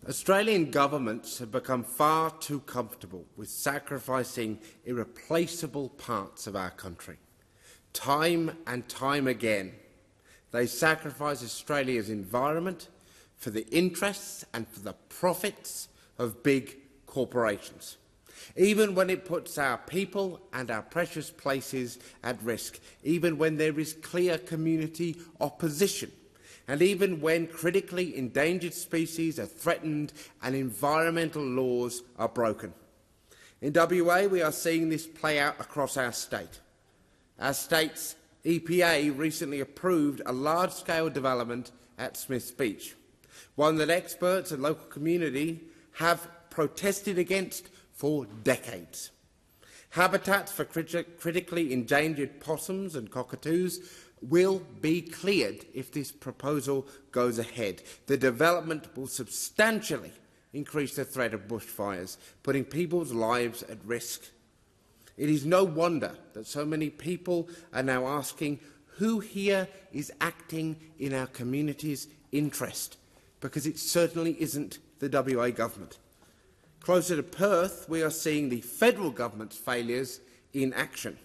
Australian governments have become far too comfortable with sacrificing irreplaceable parts of our country. Time and time again, they sacrifice Australia's environment for the interests and for the profits of big corporations, even when it puts our people and our precious places at risk, even when there is clear community opposition, and even when critically endangered species are threatened and environmental laws are broken. In WA, we are seeing this play out across our state. Our state's EPA recently approved a large-scale development at Smiths Beach, one that experts and local community have protested against for decades. Habitats for critically endangered possums and cockatoos will be cleared if this proposal goes ahead. The development will substantially increase the threat of bushfires, putting people's lives at risk. It is no wonder that so many people are now asking who here is acting in our community's interest, because it certainly isn't the WA government. Closer to Perth, we are seeing the federal government's failures in action.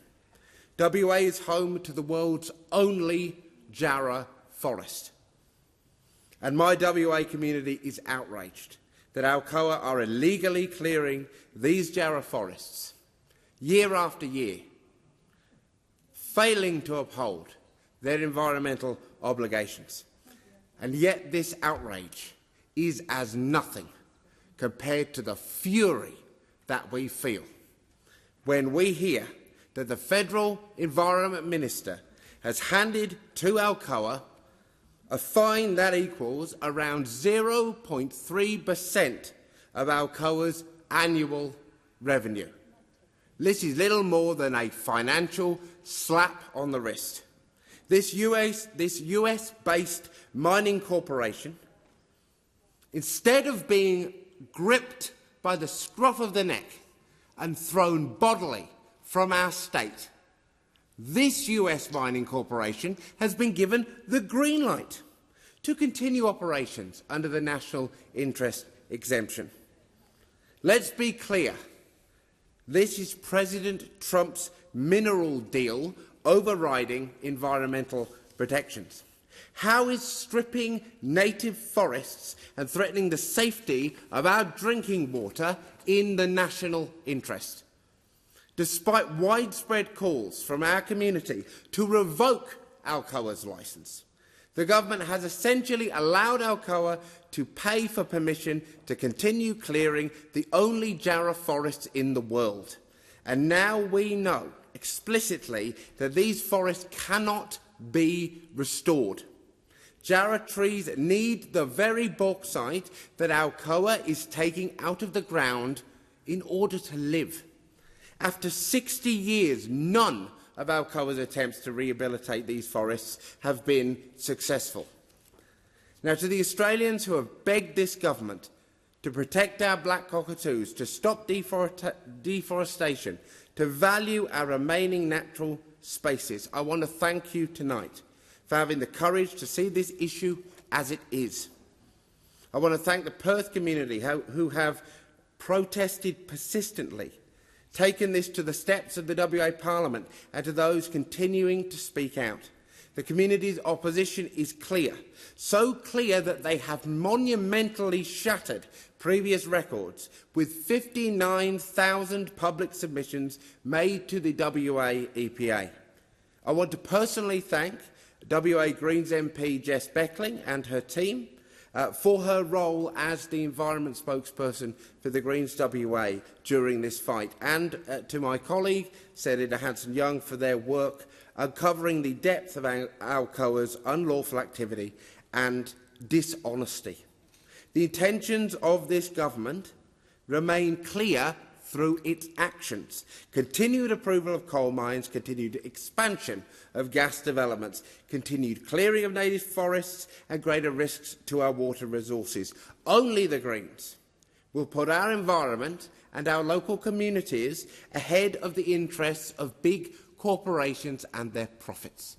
WA is home to the world's only Jarrah forest. And my WA community is outraged that Alcoa are illegally clearing these Jarrah forests year after year, failing to uphold their environmental obligations. And yet this outrage is as nothing compared to the fury that we feel when we hear that the Federal Environment Minister has handed to Alcoa a fine that equals around 0.3% of Alcoa's annual revenue. This is little more than a financial slap on the wrist. This US-based mining corporation, instead of being gripped by the scruff of the neck and thrown bodily from our state, this US mining corporation has been given the green light to continue operations under the national interest exemption. Let's be clear. This is President Trump's mineral deal overriding environmental protections. How is stripping native forests and threatening the safety of our drinking water in the national interest? Despite widespread calls from our community to revoke Alcoa's licence, the government has essentially allowed Alcoa to pay for permission to continue clearing the only Jarrah forests in the world. And now we know explicitly that these forests cannot be restored. Jarrah trees need the very bauxite that Alcoa is taking out of the ground in order to live. After 60 years, none of Alcoa's attempts to rehabilitate these forests have been successful. Now, to the Australians who have begged this government to protect our black cockatoos, to stop deforestation, to value our remaining natural spaces, I want to thank you tonight for having the courage to see this issue as it is. I want to thank the Perth community who have protested persistently, taken this to the steps of the WA Parliament, and to those continuing to speak out. The community's opposition is clear, so clear that they have monumentally shattered previous records, with 59,000 public submissions made to the WA EPA. I want to personally thank WA Greens MP Jess Beckling and her team for her role as the environment spokesperson for the Greens WA during this fight, and to my colleague Senator Hanson-Young for their work uncovering the depth of Alcoa's unlawful activity and dishonesty. The intentions of this government remain clear through its actions: continued approval of coal mines, continued expansion of gas developments, continued clearing of native forests and greater risks to our water resources. Only the Greens will put our environment and our local communities ahead of the interests of big corporations and their profits.